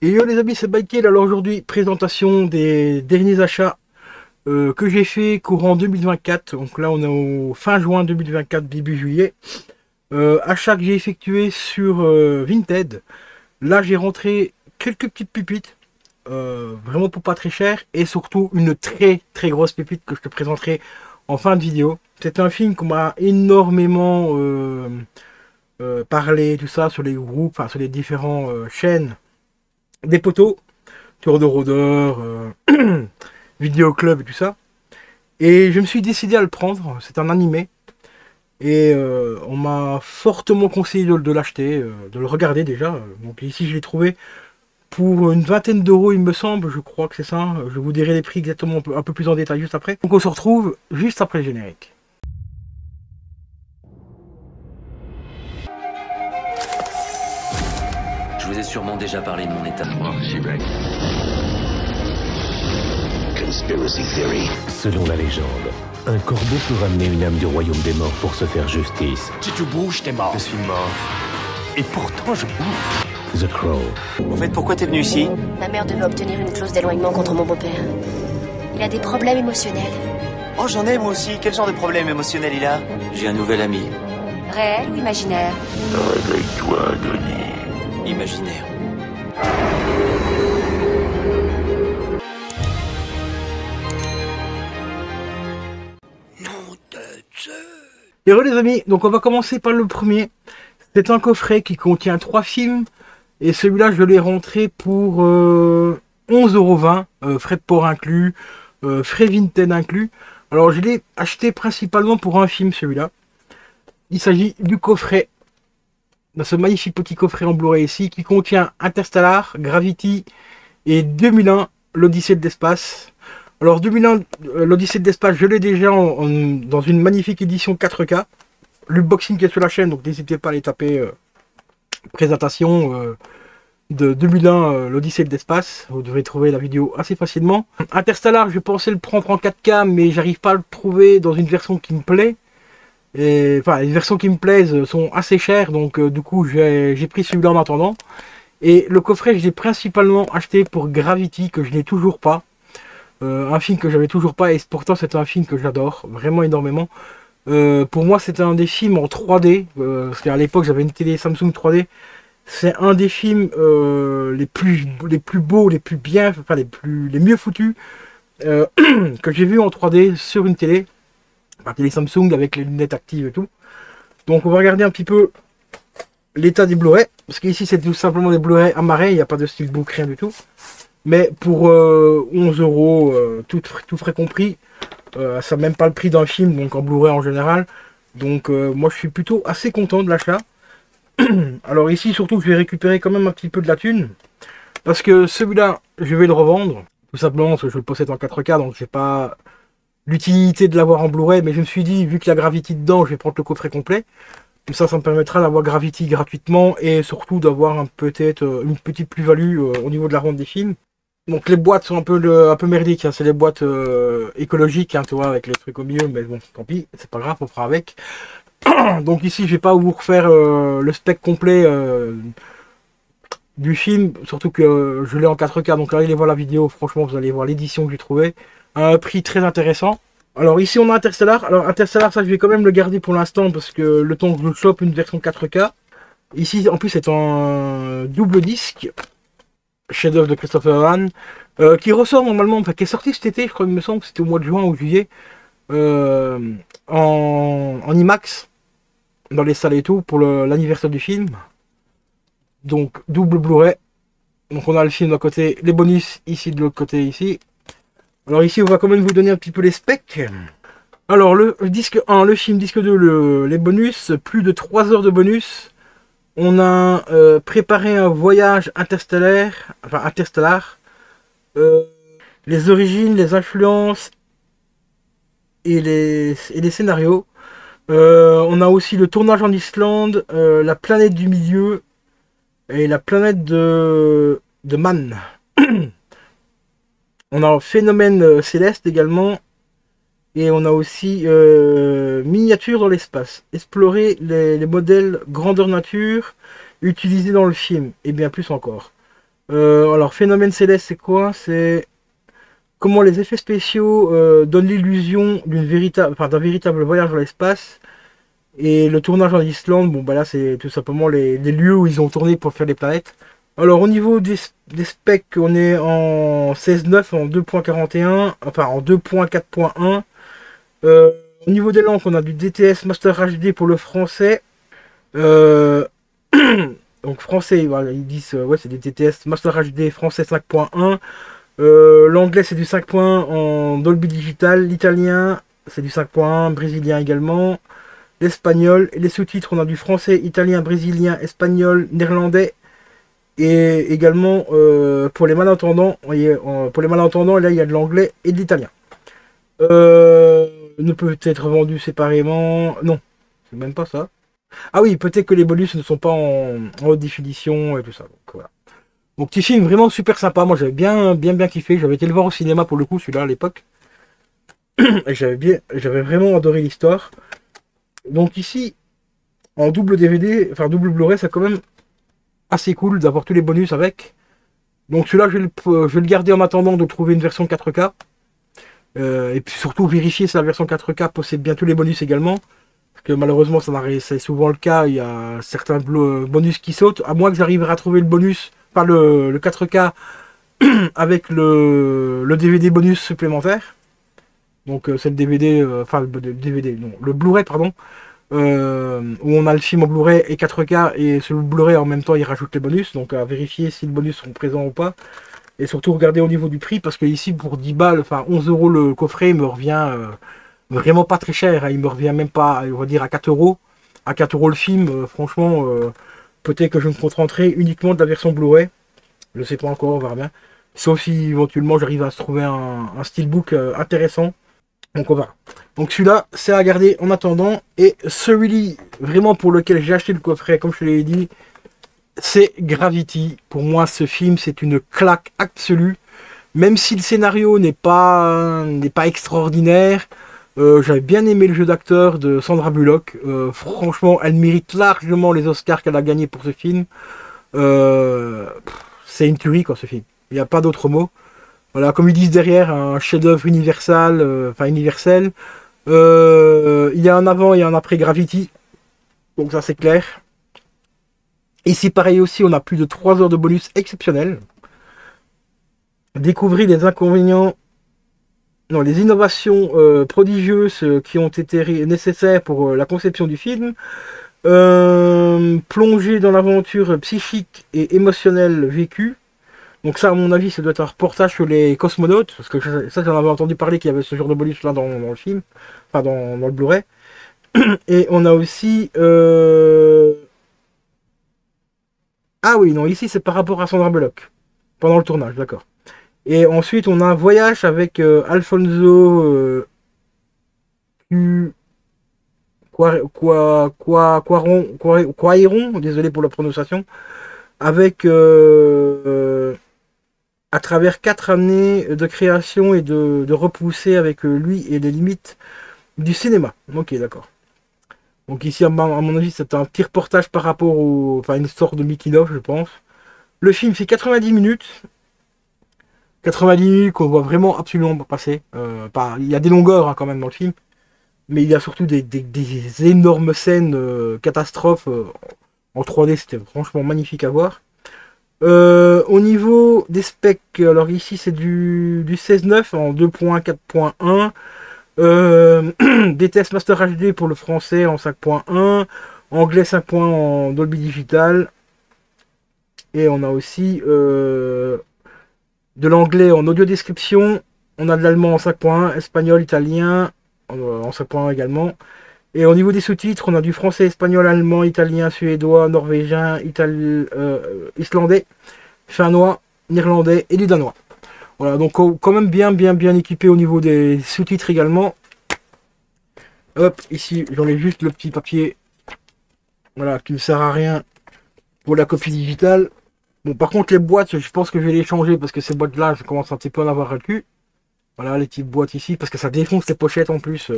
Et yo les amis, c'est Michael. Alors aujourd'hui, présentation des derniers achats que j'ai fait courant 2024. Donc là, on est au fin juin 2024, début juillet. Achat que j'ai effectué sur Vinted. Là, j'ai rentré quelques petites pépites, vraiment pour pas très cher. Et surtout, une très très grosse pépite que je te présenterai en fin de vidéo. C'est un film qu'on m'a énormément parlé, tout ça, sur les groupes, enfin sur les différents chaînes des poteaux. Tour de rôdeur, vidéo club et tout ça. Et je me suis décidé à le prendre. C'est un animé. Et on m'a fortement conseillé de l'acheter, de le regarder déjà. Donc ici je l'ai trouvé pour une vingtaine d'euros il me semble, je crois que c'est ça. Je vous dirai les prix exactement un peu plus en détail juste après. Donc on se retrouve juste après le générique. Je vous ai sûrement déjà parlé de mon état de mort. Conspiracy theory. Selon la légende, un corbeau peut ramener une âme du royaume des morts pour se faire justice. Si tu bouges, t'es mort. Je suis mort. Et pourtant, je bouge. The Crow. En fait, pourquoi t'es venu ici? Ma mère devait obtenir une clause d'éloignement contre mon beau-père. Il a des problèmes émotionnels. Oh, j'en ai moi aussi. Quel genre de problème émotionnel il a? J'ai un nouvel ami. Réel ou imaginaire? Réveille-toi, Denis. Imaginaire. Et voilà les amis, donc on va commencer par le premier. C'est un coffret qui contient 3 films. Et celui-là, je l'ai rentré pour 11,20 €, frais de port inclus, frais Vinted inclus. Alors je l'ai acheté principalement pour un film celui-là. Il s'agit du coffret, dans ce magnifique petit coffret en Blu-ray ici, qui contient Interstellar, Gravity et 2001, l'Odyssée de l'espace. Alors 2001, l'Odyssée de l'espace, je l'ai déjà dans une magnifique édition 4K. L'unboxing qui est sur la chaîne, donc n'hésitez pas à aller taper présentation de 2001, l'Odyssée de l'espace. Vous devrez trouver la vidéo assez facilement. Interstellar, je pensais le prendre en 4K, mais j'arrive pas à le trouver dans une version qui me plaît. Et, enfin, les versions qui me plaisent sont assez chères, donc du coup j'ai pris celui-là en attendant. Et le coffret, je l'ai principalement acheté pour Gravity, que je n'ai toujours pas. Un film que j'avais toujours pas, et pourtant c'est un film que j'adore vraiment énormément. Pour moi c'était un des films en 3D, parce qu'à l'époque j'avais une télé Samsung 3D. C'est un des films les plus beaux, les plus bien, enfin les mieux foutus que j'ai vu en 3D sur une télé. Enfin, télé Samsung avec les lunettes actives et tout. Donc on va regarder un petit peu l'état des Blu-ray, parce qu'ici c'est tout simplement des Blu-ray amarrés, il n'y a pas de steelbook, rien du tout. Mais pour 11 €, tout frais compris, ça n'a même pas le prix d'un film, donc en Blu-ray en général. Donc moi je suis plutôt assez content de l'achat. Alors ici surtout je vais récupérer quand même un petit peu de la thune. Parce que celui-là, je vais le revendre. Tout simplement parce que je le possède en 4K, donc c'est pas l'utilité de l'avoir en Blu-ray. Mais je me suis dit, vu qu'il y a Gravity dedans, je vais prendre le coffret complet. Comme ça me permettra d'avoir Gravity gratuitement. Et surtout d'avoir peut-être une petite plus-value au niveau de la revente des films. Donc les boîtes sont un peu merdiques, hein. C'est les boîtes écologiques, hein, tu vois, avec les trucs au milieu, mais bon, tant pis, c'est pas grave, on fera avec. Donc ici, je vais pas vous refaire le spec complet du film, surtout que je l'ai en 4K, donc allez voir la vidéo, franchement, vous allez voir l'édition que j'ai trouvée, à un prix très intéressant. Alors ici, on a Interstellar. Alors Interstellar, ça, je vais quand même le garder pour l'instant, parce que le temps que je le chope une version 4K. Ici, en plus, c'est un double disque. Chef-d'œuvre de Christopher Nolan, qui ressort normalement, enfin qui est sorti cet été, je crois, il me semble que c'était au mois de juin ou juillet, en IMAX, dans les salles et tout, pour l'anniversaire du film. Donc double Blu-ray. Donc on a le film d'un côté, les bonus ici de l'autre côté ici. Alors ici on va quand même vous donner un petit peu les specs. Alors le disque 1, le film, disque 2, les bonus, plus de 3 heures de bonus. On a préparé un voyage interstellaire, les origines, les influences et les scénarios. On a aussi le tournage en Islande, la planète du milieu et la planète de Man. On a un phénomène céleste également. Et on a aussi miniatures dans l'espace. Explorer les modèles grandeur nature utilisés dans le film. Et bien plus encore. Alors, Phénomène Céleste, c'est quoi? C'est comment les effets spéciaux donnent l'illusion d'un véritable voyage dans l'espace. Et le tournage en Islande, bon bah là c'est tout simplement les lieux où ils ont tourné pour faire les planètes. Alors au niveau des specs, on est en 16.9, en 2.41, enfin en 2.4.1. Au niveau des lampes, on a du DTS Master HD pour le français. Donc français, voilà, ils disent ouais c'est des DTS Master HD français 5.1. L'anglais c'est du 5.1 en Dolby Digital. L'italien c'est du 5.1, brésilien également. L'espagnol et les sous-titres, on a du français, italien, brésilien, espagnol, néerlandais et également pour les malentendants, là il y a de l'anglais et de l'italien. Ne peut être vendu séparément, non, c'est même pas ça. Ah oui, peut-être que les bonus ne sont pas en haute définition et tout ça. Donc voilà. Donc petit film vraiment super sympa, moi j'avais bien kiffé, j'avais été le voir au cinéma pour le coup celui-là à l'époque. Et j'avais vraiment adoré l'histoire. Donc ici, en double DVD, enfin double Blu-ray, c'est quand même assez cool d'avoir tous les bonus avec. Donc celui-là, je vais le garder en attendant de trouver une version 4K. Et puis surtout vérifier si la version 4K possède bien tous les bonus également. Parce que malheureusement, c'est souvent le cas, il y a certains bonus qui sautent. À moins que j'arriverai à trouver le bonus, enfin le 4K avec le DVD bonus supplémentaire. Donc c'est le DVD, le Blu-ray pardon, où on a le film en Blu-ray et 4K et sur le Blu-ray en même temps il rajoute les bonus, donc à vérifier si les bonus sont présents ou pas. Et surtout regarder au niveau du prix parce que ici pour 10 balles, enfin 11 € le coffret il me revient vraiment pas très cher, hein. Il me revient même pas, on va dire à 4 €. À 4 € le film, franchement, peut-être que je me contenterai uniquement de la version Blu-ray. Je sais pas encore, on verra bien. Sauf si éventuellement j'arrive à se trouver un steelbook intéressant. Donc on va. Donc celui-là, c'est à garder en attendant. Et celui vraiment pour lequel j'ai acheté le coffret, comme je te l'ai dit, c'est Gravity. Pour moi, ce film, c'est une claque absolue. Même si le scénario n'est pas extraordinaire, j'avais bien aimé le jeu d'acteur de Sandra Bullock. Franchement, elle mérite largement les Oscars qu'elle a gagnés pour ce film. C'est une tuerie, quoi, ce film. Il n'y a pas d'autre mot. Voilà, comme ils disent derrière, un chef-d'œuvre universel. Il y a un avant et un après Gravity. Donc ça, c'est clair. Ici, pareil aussi, on a plus de 3 heures de bonus exceptionnels. Découvrir les inconvénients, non, les innovations prodigieuses qui ont été nécessaires pour la conception du film. Plonger dans l'aventure psychique et émotionnelle vécue. Donc ça, à mon avis, ça doit être un reportage sur les cosmonautes, parce que ça, j'en avais entendu parler qu'il y avait ce genre de bonus là dans le film, enfin dans le Blu-ray. Et on a aussi... Ah oui, non, ici c'est par rapport à Sandra Bullock, pendant le tournage, d'accord. Et ensuite, on a un voyage avec Alfonso Cuarón, désolé pour la prononciation, avec à travers 4 années de création et de repousser avec lui et les limites du cinéma. Ok, d'accord. Donc ici, à mon avis, c'est un petit reportage par rapport au... Enfin, une sorte de making-of, je pense. Le film fait 90 minutes. 90 minutes qu'on voit vraiment absolument pas passer. Il y a des longueurs hein, quand même dans le film. Mais il y a surtout des énormes scènes catastrophes en 3D. C'était franchement magnifique à voir. Au niveau des specs, alors ici c'est du 16.9 en 2.4.1. Des tests Master HD pour le français en 5.1, anglais 5.1 en Dolby Digital, et on a aussi de l'anglais en audio description, on a de l'allemand en 5.1, espagnol, italien en 5.1 également, et au niveau des sous-titres, on a du français, espagnol, allemand, italien, suédois, norvégien, islandais, finnois, néerlandais et du danois. Voilà, donc quand même bien équipé au niveau des sous-titres également. Hop, ici j'enlève juste le petit papier, voilà, qui ne sert à rien pour la copie digitale. Bon, par contre les boîtes, je pense que je vais les changer parce que ces boîtes là, je commence un petit peu à en avoir le cul. Voilà, les petites boîtes ici, parce que ça défonce les pochettes en plus.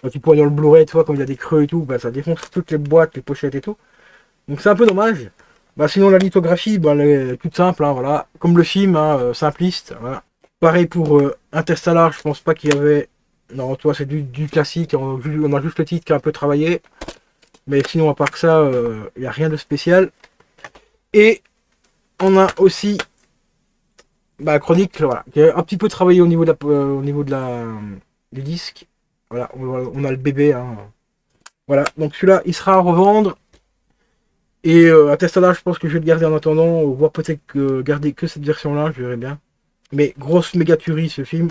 Quand tu prends dans le Blu-ray, tu vois, quand il y a des creux et tout, bah, ça défonce toutes les boîtes, les pochettes et tout. Donc c'est un peu dommage. Bah sinon la lithographie, bah, elle est toute simple, hein, voilà. Comme le film, hein, simpliste. Voilà. Pareil pour Interstellar, je pense pas qu'il y avait... Non, toi c'est du classique, on a juste le titre qui a un peu travaillé. Mais sinon à part que ça, il n'y a rien de spécial. Et on a aussi bah, Chronicle, voilà, qui a un petit peu travaillé au niveau du disque. Voilà, on a le bébé. Hein. Voilà, donc celui-là, il sera à revendre. Et à Tesla, je pense que je vais le garder en attendant, voire peut-être garder que cette version-là, je verrai bien. Mais grosse méga tuerie ce film.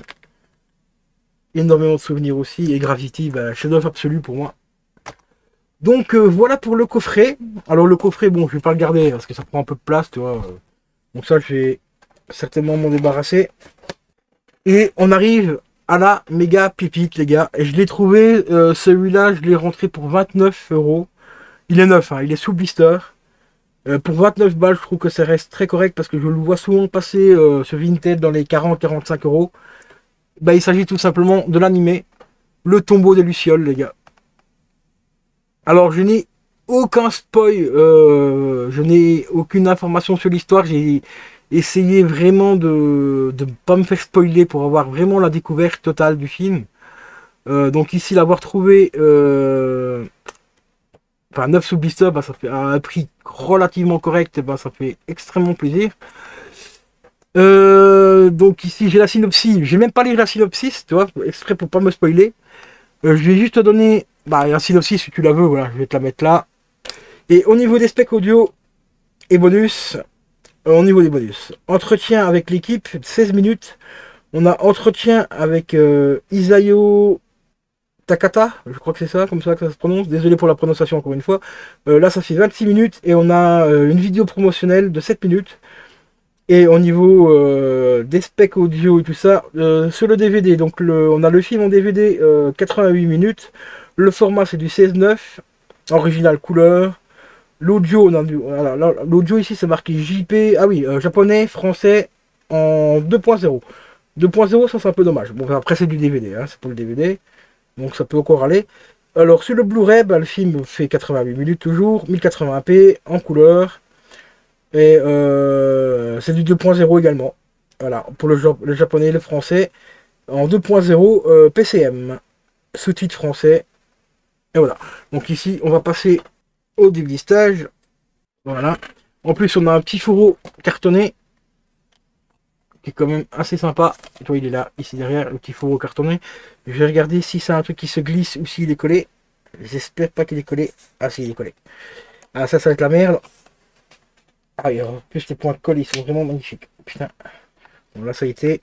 Énormément de souvenirs aussi. Et Gravity, bah, chef-d'œuvre absolu pour moi. Donc voilà pour le coffret. Alors le coffret, bon, je vais pas le garder parce que ça prend un peu de place, tu vois. Donc ça, je vais certainement m'en débarrasser. Et on arrive à la méga pépite, les gars. Et je l'ai trouvé, celui-là, je l'ai rentré pour 29 €. Il est neuf, hein, il est sous blister. Pour 29 balles, je trouve que ça reste très correct parce que je le vois souvent passer sur Vinted dans les 40-45 €. Bah, il s'agit tout simplement de l'animé Le Tombeau des Lucioles, les gars. Alors, je n'ai aucun spoil, je n'ai aucune information sur l'histoire. J'ai essayé vraiment de ne pas me faire spoiler pour avoir vraiment la découverte totale du film. Donc ici, l'avoir trouvé... Enfin, 9 sous blister, bah, ça fait à un prix relativement correct, bah, ça fait extrêmement plaisir. Donc ici, j'ai la synopsis. Je vais même pas lire la synopsis, tu vois, exprès pour pas me spoiler. Je vais juste te donner bah, la synopsis si tu la veux, voilà, je vais te la mettre là. Et au niveau des specs audio et bonus, au niveau des bonus, entretien avec l'équipe, 16 minutes. On a entretien avec Isayo Takata, je crois que c'est ça, comme ça que ça se prononce. Désolé pour la prononciation encore une fois. Là, ça fait 26 minutes et on a une vidéo promotionnelle de 7 minutes. Et au niveau des specs audio et tout ça, sur le DVD, donc on a le film en DVD 88 minutes. Le format c'est du 16:9, original couleur. L'audio, on a voilà, l'audio ici c'est marqué JP, ah oui, japonais, français en 2.0. 2.0, ça c'est un peu dommage. Bon, après c'est du DVD, hein, c'est pour le DVD. Donc ça peut encore aller. Alors sur le Blu-ray, bah, le film fait 88 minutes toujours, 1080p en couleur. Et c'est du 2.0 également. Voilà, pour le japonais et le français. En 2.0 PCM. Sous-titre français. Et voilà. Donc ici, on va passer au déblistage. Voilà. En plus, on a un petit fourreau cartonné. Qui est quand même assez sympa. Et toi, il est là, ici derrière, le petit fourreau cartonné. Je vais regarder si c'est un truc qui se glisse ou s'il est collé. J'espère pas qu'il est collé. Ah, si, il est collé. Ah, ça va être la merde. Ah, et en plus, les points de colle, ils sont vraiment magnifiques. Putain. Bon, là, ça a été.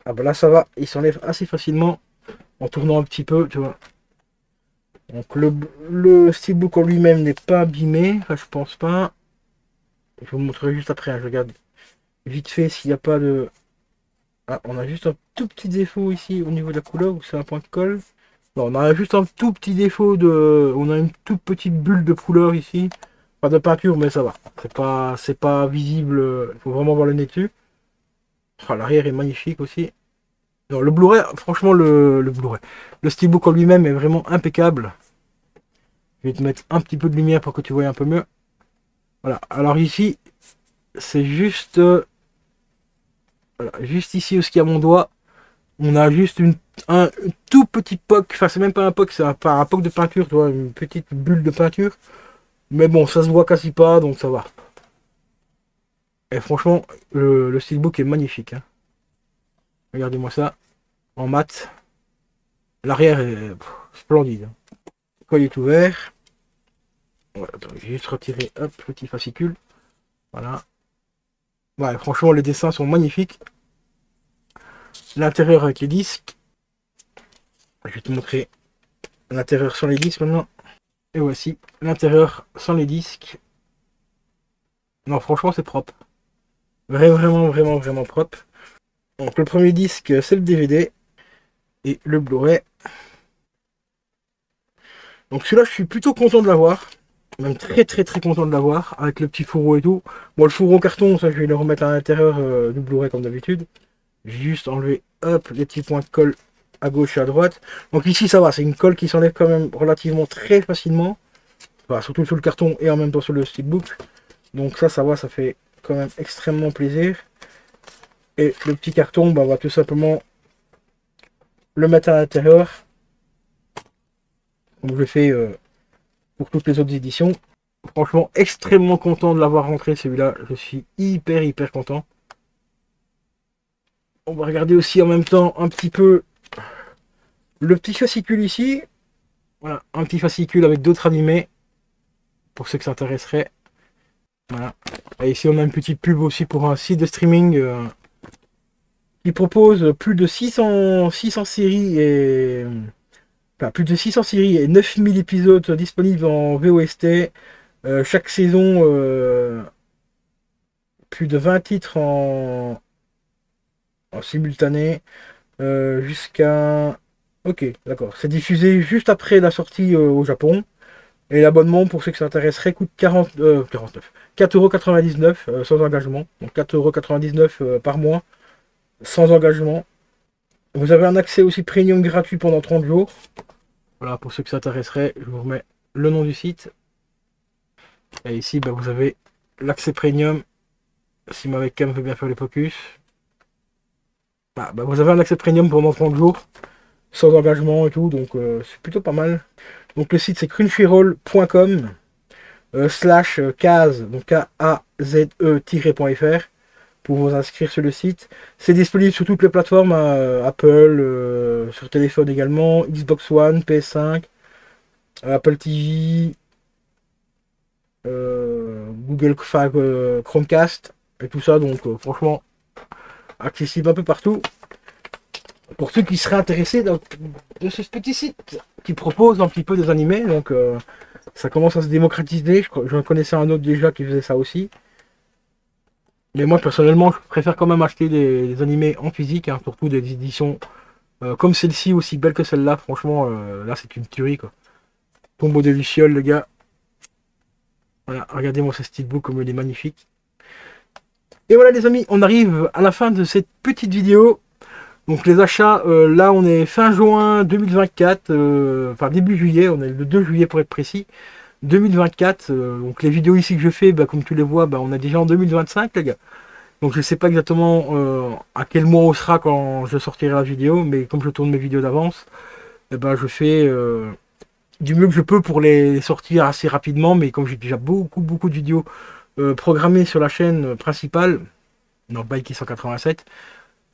Ah, bah là, ça va. Il s'enlève assez facilement en tournant un petit peu, tu vois. Donc, le steelbook en lui-même n'est pas abîmé. Enfin, je pense pas. Je vous montrerai juste après. Hein. Je regarde vite fait s'il n'y a pas de. Ah, on a juste un tout petit défaut ici au niveau de la couleur où c'est un point de colle. Non, on a juste un tout petit défaut de. On a une toute petite bulle de couleur ici. Pas de peinture, mais ça va. C'est pas visible. Il faut vraiment voir le nez dessus. Oh, l'arrière est magnifique aussi. Non, le Blu-ray, franchement, le Blu-ray. Le steelbook en lui-même est vraiment impeccable. Je vais te mettre un petit peu de lumière pour que tu vois un peu mieux. Voilà. Alors ici, c'est juste... voilà, juste ici où il y a mon doigt. On a juste un tout petit poc. Enfin, c'est même pas un poc, c'est un poc de peinture, tu vois, une petite bulle de peinture. Mais bon, ça se voit quasi pas, donc ça va. Et franchement, le steelbook est magnifique. Hein. Regardez-moi ça. En mat. L'arrière est splendide. Le colis est ouvert. Voilà, attends, je vais juste retirer hop, le petit fascicule. Voilà. Ouais, franchement, les dessins sont magnifiques. L'intérieur avec les disques. Je vais te montrer l'intérieur sans les disques maintenant. Et voici l'intérieur sans les disques. Non, franchement, c'est propre. Vraiment propre. Donc, le premier disque, c'est le DVD. Et le Blu-ray. Donc, celui-là, je suis plutôt content de l'avoir. Même très content de l'avoir. Avec le petit fourreau et tout. Bon, le fourreau en carton, ça, je vais le remettre à l'intérieur du Blu-ray comme d'habitude. J'ai juste enlevé, hop, les petits points de colle à gauche et à droite. Donc, ici, ça va. C'est une colle qui s'enlève quand même relativement très facilement. Enfin, surtout sur le carton et en même temps sur le steelbook. Donc ça va, ça fait quand même extrêmement plaisir. Et le petit carton, bah, on va tout simplement le mettre à l'intérieur. Comme je le fais pour toutes les autres éditions. Franchement, extrêmement content de l'avoir rentré celui-là. Je suis hyper content. On va regarder aussi en même temps un petit peu le petit fascicule ici. Voilà, un petit fascicule avec d'autres animés. Pour ceux que ça intéresserait. Voilà. Et ici on a une petite pub aussi pour un site de streaming qui propose plus de 600 séries et... Enfin, plus de 600 séries et 9000 épisodes disponibles en VOST. Chaque saison, plus de 20 titres en simultané. Jusqu'à... Ok, d'accord. C'est diffusé juste après la sortie au Japon. Et l'abonnement, pour ceux que ça intéresserait, coûte 4,99€ sans engagement. Donc 4,99€ par mois, sans engagement. Vous avez un accès aussi premium gratuit pendant 30 jours. Voilà, pour ceux que ça intéresserait, je vous remets le nom du site. Et ici, bah, vous avez l'accès premium. Si ma webcam veut bien faire les focus. Bah, vous avez un accès premium pendant 30 jours. Sans engagement et tout, donc c'est plutôt pas mal. Donc le site c'est crunchyroll.com /kaz, donc kaze-.fr pour vous inscrire sur le site. C'est disponible sur toutes les plateformes, Apple, sur téléphone également, Xbox One, PS5, Apple TV, Google Chromecast et tout ça, donc franchement accessible un peu partout. Pour ceux qui seraient intéressés de ce petit site qui propose un petit peu des animés, donc ça commence à se démocratiser. J'en connaissais un autre déjà qui faisait ça aussi. Mais moi personnellement, je préfère quand même acheter des animés en physique, hein, surtout des éditions comme celle-ci, aussi belle que celle-là. Franchement, là c'est une tuerie quoi. Tombeau des Lucioles, les gars. Voilà, regardez-moi ce steelbook comme il est magnifique. Et voilà les amis, on arrive à la fin de cette petite vidéo. Donc les achats, là on est fin juin 2024, enfin début juillet, on est le 2 juillet pour être précis, 2024. Donc les vidéos ici que je fais, bah, comme tu les vois, bah, on est déjà en 2025 les gars. Donc je ne sais pas exactement à quel mois on sera quand je sortirai la vidéo, mais comme je tourne mes vidéos d'avance, bah, je fais du mieux que je peux pour les sortir assez rapidement, mais comme j'ai déjà beaucoup de vidéos programmées sur la chaîne principale, dans Bike 187,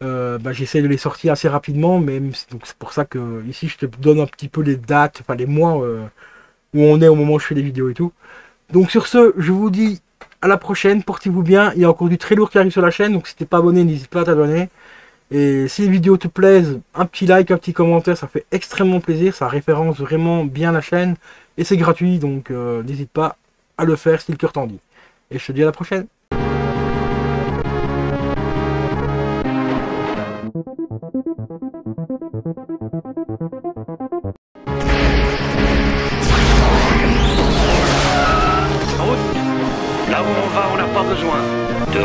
bah, j'essaie de les sortir assez rapidement, mais donc c'est pour ça que ici je te donne un petit peu les dates, enfin les mois où on est au moment où je fais les vidéos et tout. Donc sur ce, je vous dis à la prochaine, portez-vous bien, il y a encore du très lourd qui arrive sur la chaîne, donc si t'es pas abonné, n'hésite pas à t'abonner. Et si les vidéos te plaisent, un petit like, un petit commentaire, ça fait extrêmement plaisir, ça référence vraiment bien la chaîne, et c'est gratuit, donc n'hésite pas à le faire si le cœur t'en dit. Et je te dis à la prochaine. Là où on va, on n'a pas besoin de route.